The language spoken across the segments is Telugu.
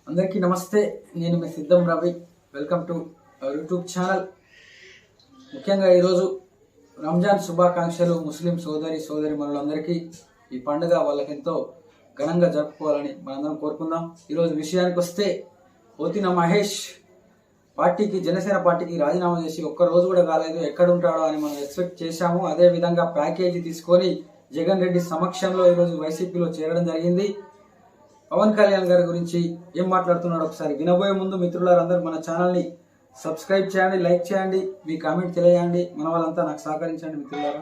అందరికీ నమస్తే. నేను మీ సిద్ధం Ravi. Welcome to YouTube channel. ముఖ్యంగా ఈరోజు రంజాన్ శుభాకాంక్షలు ముస్లిం సోదరి మనులందరికీ. ఈ పండుగ వాళ్ళకెంతో ఘనంగా జరుపుకోవాలని మనందరం కోరుకుందాం. ఈరోజు విషయానికి వస్తే, పోతిన మహేష్ పార్టీకి, జనసేన పార్టీకి రాజీనామా చేసి ఒక్కరోజు కూడా కాలేదు. ఎక్కడుంటాడో అని మనం ఎక్స్పెక్ట్ చేశాము. అదేవిధంగా ప్యాకేజీ తీసుకొని జగన్ రెడ్డి సమక్షంలో ఈరోజు వైసీపీలో చేరడం జరిగింది. పవన్ కళ్యాణ్ గారి గురించి ఏం మాట్లాడుతున్నాడు ఒకసారి వినబోయే ముందు మిత్రులారు అందరూ మన ఛానల్ని సబ్స్క్రైబ్ చేయండి, లైక్ చేయండి, మీ కామెంట్ తెలియజేయండి. మన వాళ్ళంతా నాకు సహకరించండి మిత్రులారా.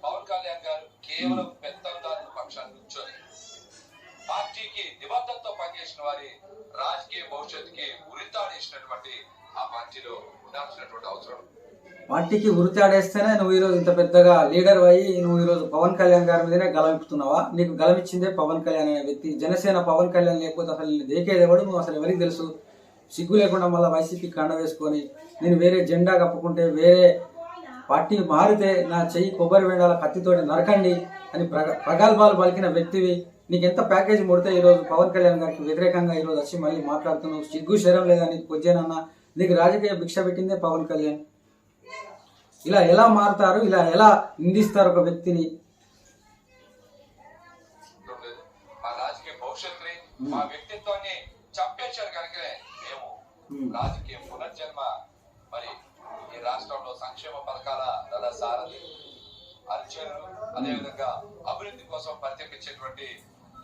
పవన్ కళ్యాణ్ గారు కేవలం పెత్తందారుల పక్షాన్ని కూర్చొని పార్టీకి నిబద్ధతతో పనిచేసిన వారి రాజకీయ భవిష్యత్తుకి ఉరితాడేసినటువంటి ఆ పార్టీలో ఉండాల్సినటువంటి అవసరం. పార్టీకి ఉరితాడేస్తేనే నువ్వు ఈరోజు ఇంత పెద్దగా లీడర్ అయ్యి నువ్వు ఈరోజు పవన్ కళ్యాణ్ గారి మీదనే గలమిపుతున్నావా? నీకు గలమిచ్చిందే పవన్ కళ్యాణ్ అనే వ్యక్తి. జనసేన పవన్ కళ్యాణ్ లేకపోతే అసలు నేను దేకేది ఎవడు? నువ్వు అసలు ఎవరికి తెలుసు? సిగ్గు లేకుండా మళ్ళీ వైసీపీ కండ వేసుకొని నేను వేరే జెండా కప్పుకుంటే, వేరే పార్టీ మారితే నా చెయ్యి కొబ్బరి వెండాల కత్తితోటి నరకండి అని ప్రగల్భాలు పలికిన వ్యక్తివి. నీకు ఎంత ప్యాకేజ్ ముడితే ఈరోజు పవన్ కళ్యాణ్ గారికి వ్యతిరేకంగా ఈరోజు వచ్చి మళ్ళీ మాట్లాడుతున్నావు? సిగ్గు శరం లేదా నీకు? కొద్దినన్నా నీకు రాజకీయ భిక్ష పెట్టిందే పవన్ కళ్యాణ్. ఇలా ఎలా మారుతారు? ఇలా ఎలా నిందిస్తారు ఒక వ్యక్తిని? మా రాజకీయ భవిష్యత్తుని, మా వ్యక్తిత్వాన్ని చంపేశారు కనుకనే మేము రాజకీయ పునర్జన్మ, మరి ఈ రాష్ట్రంలో సంక్షేమ పథకాల దళ సారథి అర్చనలు, అదేవిధంగా అభివృద్ధి కోసం ప్రత్యేకించేటువంటి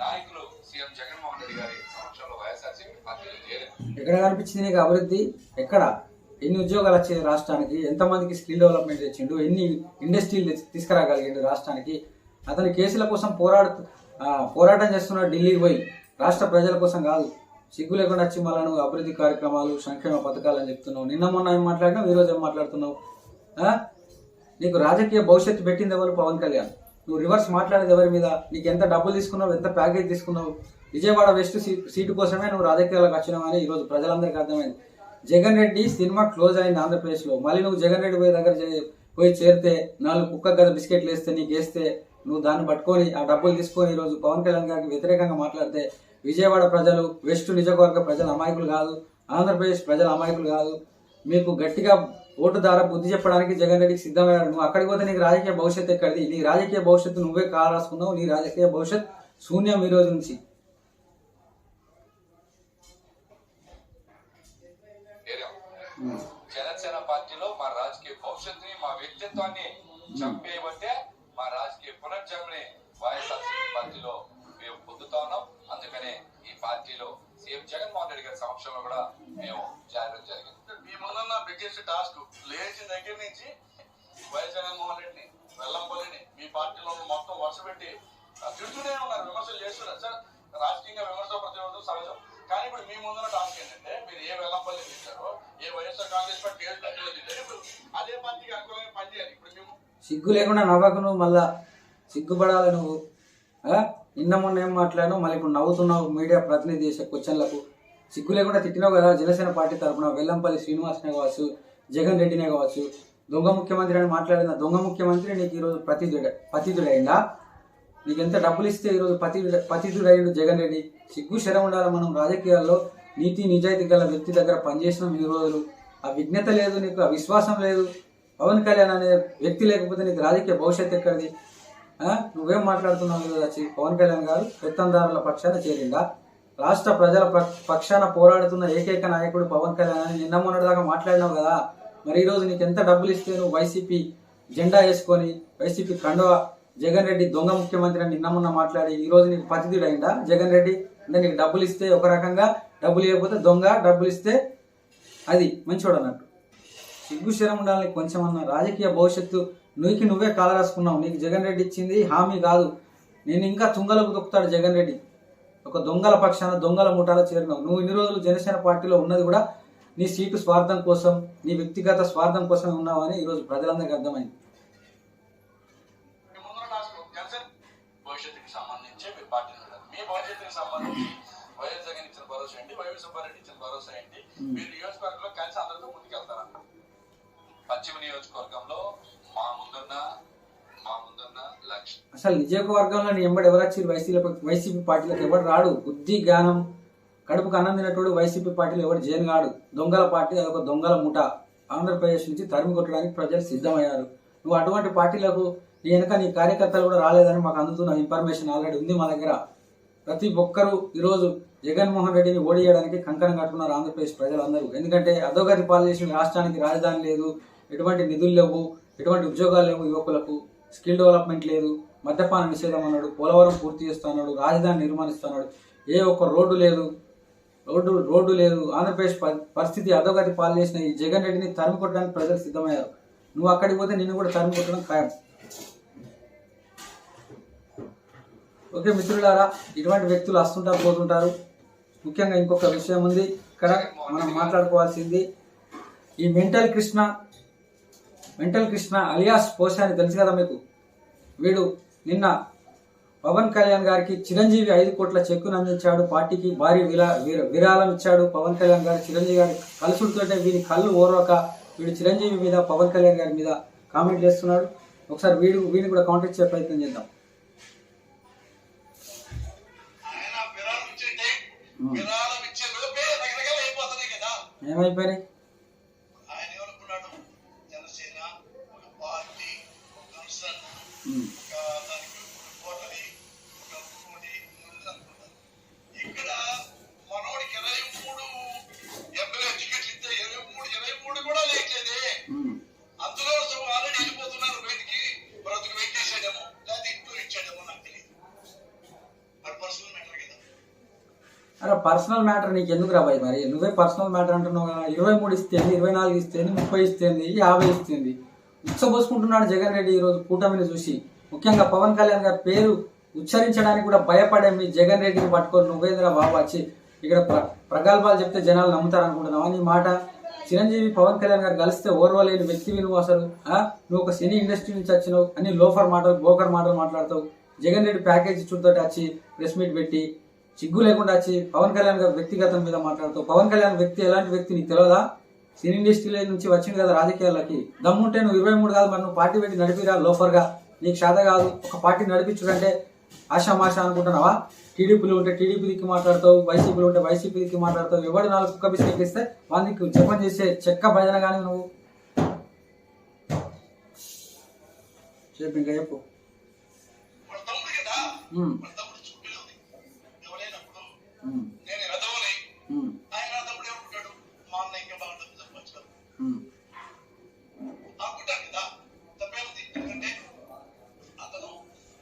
నాయకులు సీఎం జగన్మోహన్ రెడ్డి గారి సమక్షంలో వైఎస్ఆర్సీపీ పార్టీలో చేరారు. ఎక్కడ కనిపించింది నీకు అభివృద్ధి? ఎక్కడ? ఎన్ని ఉద్యోగాలు వచ్చేది రాష్ట్రానికి? ఎంతమందికి స్కిల్ డెవలప్మెంట్ తెచ్చిండు? ఎన్ని ఇండస్ట్రీలు తీసుకురాగలిగిండు రాష్ట్రానికి? అతని కేసుల కోసం పోరాటం చేస్తున్నాడు ఢిల్లీకి పోయి, రాష్ట్ర ప్రజల కోసం కాదు. సిగ్గు లేకుండా వచ్చి మళ్ళీ నువ్వు అభివృద్ధి కార్యక్రమాలు, సంక్షేమ పథకాలు అని చెప్తున్నావు. నిన్న మొన్న ఏం మాట్లాడినావు, ఈరోజు ఏం మాట్లాడుతున్నావు? నీకు రాజకీయ భవిష్యత్తు పెట్టింది ఎవరు? పవన్ కళ్యాణ్. నువ్వు రివర్స్ మాట్లాడేది ఎవరి మీద? నీకు ఎంత డబ్బులు తీసుకున్నావు, ఎంత ప్యాకేజ్ తీసుకున్నావు? విజయవాడ వెస్ట్ సీటు కోసమే నువ్వు రాజకీయాలకు వచ్చినావు అని ఈరోజు ప్రజలందరికీ అర్థమైంది. జగన్ రెడ్డి సినిమా క్లోజ్ అయింది ఆంధ్రప్రదేశ్లో. మళ్ళీ నువ్వు జగన్ రెడ్డి పోయి చేరితే, 4 కుక్క గద బిస్కెట్లు వేస్తే, నీకు వేస్తే నువ్వు దాన్ని పట్టుకొని ఆ డబ్బులు తీసుకొని ఈరోజు పవన్ కళ్యాణ్ గారికి వ్యతిరేకంగా మాట్లాడితే, విజయవాడ ప్రజలు, వెస్ట్ నియోజకవర్గ ప్రజలు అమాయకులు కాదు, ఆంధ్రప్రదేశ్ ప్రజలు అమాయకులు కాదు. మీకు గట్టిగా ఓటు ద్వారా బుద్ధి చెప్పడానికి జగన్ రెడ్డికి సిద్ధమయ్యాడు. నువ్వు అక్కడికి పోతే నీకు రాజకీయ భవిష్యత్తు ఎక్కడిది? నీ రాజకీయ భవిష్యత్తు నువ్వే రాసుకున్నావు. నీ రాజకీయ భవిష్యత్ శూన్యం ఈ రోజు నుంచి. జనసేన పార్టీలో మా రాజకీయ భవిష్యత్తుని, మా వ్యక్తిత్వాన్ని చంపేయబట్టే మా రాజకీయ పునర్జన్మని వైఎస్ఆర్సీపీ పార్టీలో మేము పొందుతా ఉన్నాం. అందుకనే ఈ పార్టీలో సీఎం జగన్మోహన్ రెడ్డి గారి సమక్షంలో కూడా మేము చేరడం జరిగింది. మీ ముందున్న బిగ్గెస్ట్ టాస్క్, లేచిన దగ్గర నుంచి వైఎస్ జగన్మోహన్ రెడ్డిని, వెల్లంపల్లిని మీ పార్టీలో మొత్తం వరుస పెట్టి తిడుతూనే ఉన్నారు, విమర్శలు చేస్తున్నారు. సార్, రాజకీయంగా విమర్శ ప్రతిరోజు సహజం. కానీ ఇప్పుడు మీ ముందున్న టాస్క్ ఏంటంటే, మీరు ఏ వెల్లంపల్లి తిట్టారో, ఏ వైఎస్ఆర్ కాంగ్రెస్ పార్టీ ఏ పార్టీలో తిట్టారో, ఇప్పుడు అదే పార్టీకి అనుకూలంగా పనిచేయాలి. ఇప్పుడు మేము సిగ్గు లేకుండా నవ్వకు. నువ్వు మళ్ళా సిగ్గుపడాలి నువ్వు. నిన్న మొన్న ఏం మాట్లాడినావు, మళ్ళీ ఇప్పుడు నవ్వుతున్నావు మీడియా ప్రతినిధి చేసే క్వశ్చన్లకు. సిగ్గు లేకుండా తిట్టినావు కదా జనసేన పార్టీ తరఫున. వెల్లంపల్లి శ్రీనివాస్నే కావచ్చు, జగన్ రెడ్డినే కావచ్చు. దొంగ ముఖ్యమంత్రి అని మాట్లాడిన దొంగ ముఖ్యమంత్రి నీకు ఈరోజు పతితుడైందా? నీకు ఎంత డబ్బులు ఇస్తే ఈరోజు పతితుడైండు జగన్ రెడ్డి? సిగ్గు శరం ఉండాలి. మనం రాజకీయాల్లో నీతి నిజాయితీ గల వ్యక్తి దగ్గర పనిచేసినాం ఈ రోజులు. ఆ విజ్ఞత లేదు నీకు, ఆ విశ్వాసం లేదు. పవన్ కళ్యాణ్ అనే వ్యక్తి లేకపోతే నీకు రాజకీయ భవిష్యత్తు ఎక్కడిది? నువ్వేం మాట్లాడుతున్నావు? ఈరోజు వచ్చి పవన్ కళ్యాణ్ గారు పెత్తందారుల పక్షాన చేరిందా? రాష్ట్ర ప్రజల పక్షాన పోరాడుతున్న ఏకైక నాయకుడు పవన్ కళ్యాణ్ అని నిన్న మొన్నటిదాకా మాట్లాడినావు కదా. మరి ఈరోజు నీకు ఎంత డబ్బులు ఇస్తే నువ్వు వైసీపీ జెండా వేసుకొని, వైసీపీ కండువా, జగన్ రెడ్డి దొంగ ముఖ్యమంత్రి అని నిన్న మొన్న మాట్లాడి ఈరోజు నీకు పతితుడైందా జగన్ రెడ్డి? అంటే నీకు డబ్బులు ఇస్తే ఒక రకంగా, డబ్బులు ఇవ్వకపోతే దొంగ, డబ్బులు ఇస్తే అది మంచివాడు అన్నట్టు. సిగ్గు శరం ఉండాలి కొంచెమన్నా. రాజకీయ భవిష్యత్తు నువ్వే కాలరాసుకున్నావు. నీకు జగన్ రెడ్డి ఇచ్చింది హామీ కాదు. నేను ఇంకా తుంగలకు దొక్కుతాడు జగన్ రెడ్డి. ఒక దొంగల పక్షాన, దొంగల ముఠాలో చేరినావు. నువ్వు ఇన్ని రోజులు జనసేన పార్టీలో ఉన్నది కూడా నీ సీటు స్వార్థం కోసం, నీ వ్యక్తిగత స్వార్థం కోసమే ఉన్నావు అని ఈరోజు ప్రజలందరికీ అర్థమైంది. భవిష్యత్తుకి సంబంధించి మీ పార్టీ మీ భవిష్యత్తుకి సంబంధించి వైఎస్ జగన్ ఇచ్చిన భరోసా ఏంటి, వైఎస్ సుబ్బారెడ్డి ఇచ్చిన భరోసా ఏంటి, మీరు నియోజకవర్గంలో కలిసి అందరితో ముందుకెళ్తారా? పశ్చిమ నియోజకవర్గంలో మా ముందున్న లక్ష్యం అసలు నియోజకవర్గంలో నీ ఎంబడి ఎవరు వచ్చి వైసీపీ పార్టీలకు ఎవరు రాడు. బుద్ధి జ్ఞానం కడుపుకు అన్నం తినట్టుడు వైసీపీ పార్టీలు ఎవరు జైన్ కాడు. దొంగల పార్టీ, అదొక దొంగల ముఠ. ఆంధ్రప్రదేశ్ నుంచి తరిమి కొట్టడానికి ప్రజలు సిద్ధమయ్యారు. నువ్వు అటువంటి పార్టీలకు నీ వెనక నీ కార్యకర్తలు కూడా రాలేదని మాకు అందుతున్న ఇన్ఫర్మేషన్ ఆల్రెడీ ఉంది మా దగ్గర. ప్రతి ఒక్కరూ ఈరోజు జగన్మోహన్ రెడ్డిని ఓడియడానికి కంకణం కట్టుకున్నారు ఆంధ్రప్రదేశ్ ప్రజలందరూ. ఎందుకంటే అధోగతి పాలు చేసిన రాష్ట్రానికి రాజధాని లేదు, ఎటువంటి నిధులు లేవు, ఎటువంటి ఉద్యోగాలు లేవు, యువకులకు స్కిల్ డెవలప్మెంట్ లేదు, మద్యపాన నిషేధం అన్నాడు, పోలవరం పూర్తి చేస్తున్నాడు, రాజధాని నిర్మాణిస్తున్నాడు, ఏ ఒక్క రోడ్డు లేదు. ఆంధ్రప్రదేశ్ పరిస్థితి అధోగతి పాలు చేసిన ఈ జగన్ రెడ్డిని తరిమి కొట్టడానికి ప్రజలు సిద్ధమయ్యారు. నువ్వు అక్కడికి పోతే నిన్ను కూడా తరిమి కొట్టడం ఖాయం. ఓకే మిత్రులారా, ఇటువంటి వ్యక్తులు వస్తుంటారు, పోతుంటారు. ముఖ్యంగా ఇంకొక విషయం ఉంది ఇక్కడ మనం మాట్లాడుకోవాల్సింది. ఈ మెంటల్ కృష్ణ అలియాస్ పోషాని తెలుసు కదా మీకు. వీడు నిన్న పవన్ కళ్యాణ్ గారికి చిరంజీవి 5 కోట్ల చెక్కును అందించాడు. పార్టీకి భారీ విరాళం ఇచ్చాడు. పవన్ కళ్యాణ్ గారు చిరంజీవి గారి కలుసుడుతోటే వీని కళ్ళు ఓర్వక వీడు చిరంజీవి మీద, పవన్ కళ్యాణ్ గారి మీద కామెంట్ చేస్తున్నాడు. ఒకసారి వీడిని కూడా కౌంటర్ ఇచ్చే ప్రయత్నం చేద్దాం. ఏమైపోయినాయి? ఆయన ఏమనుకున్నాడు? జనసేన ఒక పార్టీ, ఒక కన్సర్న్, దానికి కోటరి, ఒక కోటి అనుకున్నాడు. ఇక్కడ మనోడికి 23 ఎమ్మెల్యే టికెట్లు ఇస్తే 23 కూడా లేట్లేదే. అందులో ఆల్రెడీ వెళ్ళిపోతున్నారు బయటికి. బ్రతుకు వెయిట్ చేసాడేమో, లేదా ఇంట్లో ఇచ్చాడేమో నాకు తెలియదు. అది పర్సనల్ మ్యాటర్ కదా. అరే పర్సనల్ మ్యాటర్ నీకు ఎందుకు రాబాయి? మరి నువ్వే పర్సనల్ మ్యాటర్ అంటున్నావు కదా. 23 ఇస్తేంది, 24 ఇస్తేంది, 30 ఇస్తేంది, 50 ఇస్తేంది. ఉచ్చబోసుకుంటున్నాడు జగన్ రెడ్డి ఈరోజు కూటమిని చూసి. ముఖ్యంగా పవన్ కళ్యాణ్ గారి పేరు ఉచ్చరించడానికి కూడా భయపడే మీ జగన్ రెడ్డిని పట్టుకొని నువ్వేంద్ర బాబు వచ్చి ఇక్కడ ప్రగల్భాలు చెప్తే జనాలు నమ్ముతారు అనుకుంటున్నావా? నీ మాట చిరంజీవి పవన్ కళ్యాణ్ గారు కలిస్తే ఓర్వలేని వ్యక్తివి నువ్వు. అసలు నువ్వు ఒక సినీ ఇండస్ట్రీ నుంచి వచ్చినావు, అన్ని లోఫర్ మాటలు, బోకర్ మాటలు మాట్లాడతావు. జగన్ రెడ్డి ప్యాకేజ్ చుట్టూతో వచ్చి ప్రెస్ మీట్ పెట్టి సిగ్గు లేకుండా వచ్చి పవన్ కళ్యాణ్ గారి వ్యక్తిగతం మీద మాట్లాడుతావు. పవన్ కళ్యాణ్ వ్యక్తి ఎలాంటి వ్యక్తి నీకు తెలియదా? సినీ ఇండస్ట్రీలో నుంచి వచ్చింది కదా రాజకీయాలకి. దమ్ముంటే నువ్వు 23 కాదు, మరి నువ్వు పార్టీ పెట్టి నడిపిరా లోఫర్గా. నీకు శాత కాదు ఒక పార్టీ నడిపించుడంటే ఆశామాష అనుకుంటున్నావా? టీడీపీలో ఉంటే టీడీపీ దిక్కి మాట్లాడతావు, వైసీపీలో ఉంటే వైసీపీ దిక్కి మాట్లాడతావు. ఎవడు 4 కుక్క బిస్కెట్లు ఇస్తే వాళ్ళకి జపం చేసే చెక్క భజన కానీ నువ్వు చెప్పు. ఇంకా చెప్పు. నేను రథంని ఆయన తమ్ముడు ఏమనుకుంటాడు? మా అన్న ఇంకా బాగా డబ్బు సంపాదించాడు అనుకుంటాడు కదా. తప్పేముంది? ఎందుకంటే అతను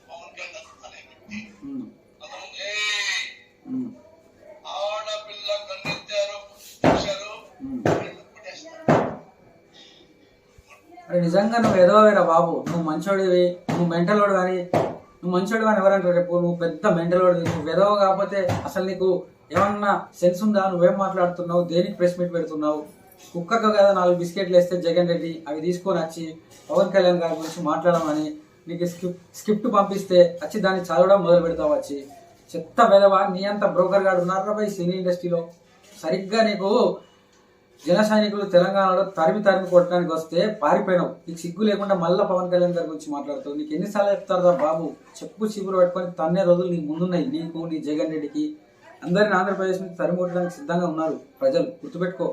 పవన్ కళ్యాణ్ అనే వ్యక్తి. అతను ఆడపిల్ల కన్నెత్తారు, చూశారు, అరే నిజంగా నువ్వు ఎదవేరా బాబు. నువ్వు మంచోడివి, నువ్వు మెంటలోడు కానీ. నువ్వు మంచోడు అని ఎవరంటారు? రేపు నువ్వు పెద్ద మెంటలోడు. నువ్వు వెదవ కాకపోతే అసలు నీకు ఏమన్నా సెన్స్ ఉందా? నువ్వేం మాట్లాడుతున్నావు? దేనికి ప్రెస్ మీట్ పెడుతున్నావు? కుక్కకు కదా 4 బిస్కెట్లు వేస్తే జగన్ రెడ్డి అవి తీసుకొని వచ్చి పవన్ కళ్యాణ్ గారి గురించి మాట్లాడమని నీకు స్క్రిప్ట్ పంపిస్తే వచ్చి దాన్ని చదవడం మొదలు పెడతావు. వచ్చి చెత్త వెదవ. నీ అంత బ్రోకర్ గాడు ఉన్నారా బై సినీ ఇండస్ట్రీలో? సరిగ్గా నీకు జన సైనికులు తెలంగాణలో తరిమి కొట్టడానికి వస్తే పారిపోయినావు. నీకు సిగ్గు లేకుండా మళ్ళీ పవన్ కళ్యాణ్ గారి గురించి మాట్లాడుతావు. నీకు ఎన్నిసార్లు చెప్తారా బాబు? చెప్పు చిగురు పట్టుకొని తన్నే రోజులు నీకు ముందున్నాయి. నీకు, నీ జగన్ రెడ్డికి. అందరిని ఆంధ్రప్రదేశ్ నుంచి తరిమి కొట్టడానికి సిద్ధంగా ఉన్నారు ప్రజలు, గుర్తుపెట్టుకో.